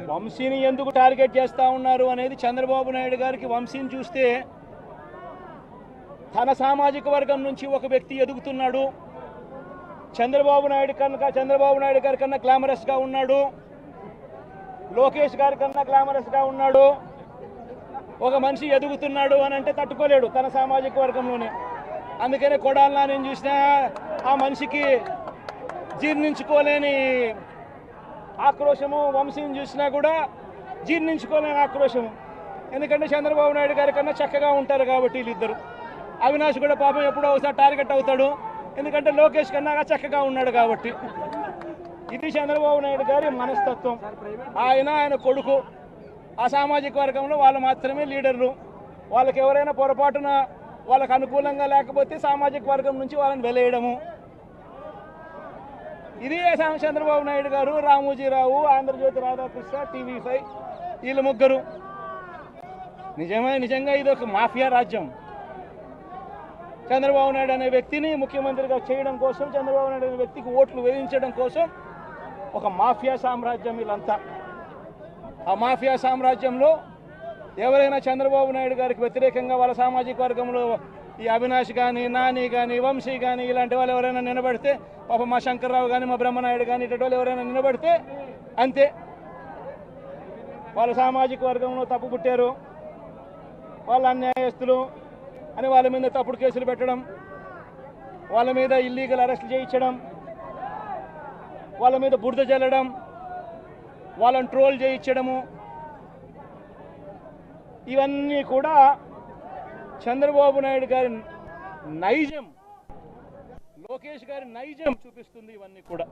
వంశీని ఎందుకు టార్గెట్ చేస్తూ ఉన్నారు అనేది చంద్రబాబు నాయుడు గారికి వంశీని చూస్తే తన సామాజిక వర్గం నుంచి ఒక వ్యక్తి ఎదుగుతున్నాడు, చంద్రబాబు నాయుడు గారి కన్నా గ్లామరస్గా ఉన్నాడు, లోకేష్ గారి కన్నా గ్లామరస్గా ఉన్నాడు, ఒక మనిషి ఎదుగుతున్నాడు అని అంటే తట్టుకోలేడు తన సామాజిక వర్గంలోనే. అందుకనే కొడాలని నేను చూసినా ఆ మనిషికి జీర్ణించుకోలేని ఆక్రోశము, వంశీని చూసినా కూడా జీర్ణించుకోలేని ఆక్రోశము. ఎందుకంటే చంద్రబాబు నాయుడు గారి కన్నా చక్కగా ఉంటారు కాబట్టి వీళ్ళిద్దరు. అవినాష్ కూడా పాపం ఎప్పుడో ఒకసారి టార్గెట్ అవుతాడు, ఎందుకంటే లోకేష్ కన్నా చక్కగా ఉన్నాడు కాబట్టి. ఇది చంద్రబాబు నాయుడు గారి మనస్తత్వం. ఆయన కొడుకు ఆ సామాజిక వర్గంలో వాళ్ళు మాత్రమే లీడర్లు. వాళ్ళకి ఎవరైనా పొరపాటున వాళ్ళకు అనుకూలంగా లేకపోతే సామాజిక వర్గం నుంచి వాళ్ళని వెలేయడము. ఇది చంద్రబాబు నాయుడు గారు, రామోజీరావు, ఆంధ్రజ్యోతి రాధాకృష్ణ, టీవీ5 వీళ్ళు ముగ్గురు. నిజంగా ఇది ఒక మాఫియా రాజ్యం. చంద్రబాబు నాయుడు అనే వ్యక్తిని ముఖ్యమంత్రిగా చేయడం కోసం, చంద్రబాబు నాయుడు అనే వ్యక్తికి ఓట్లు వేయించడం కోసం ఒక మాఫియా సామ్రాజ్యం వీళ్ళంతా. ఆ మాఫియా సామ్రాజ్యంలో ఎవరైనా చంద్రబాబు నాయుడు గారికి వ్యతిరేకంగా వాళ్ళ సామాజిక వర్గంలో ఈ అవినాష్ కానీ, నాని కానీ, వంశీ కానీ ఇలాంటి వాళ్ళు ఎవరైనా నిలబడితే, పాప మా శంకర్రావు కానీ, మా బ్రహ్మనాయుడు కానీ ఇటువంటి వాళ్ళు ఎవరైనా నిలబడితే అంతే, వాళ్ళ సామాజిక వర్గంలో తప్పు పుట్టారు, వాళ్ళ అన్యాయస్తులు అని వాళ్ళ మీద తప్పుడు కేసులు పెట్టడం, వాళ్ళ మీద ఇల్లీగల్ అరెస్టులు చేయించడం, వాళ్ళ మీద బురద జల్లడం, వాళ్ళని ట్రోల్ చేయించడము, ఇవన్నీ కూడా చంద్రబాబు నాయుడు గారి నైజం, లోకేష్ గారి నైజం చూపిస్తుంది ఇవన్నీ కూడా.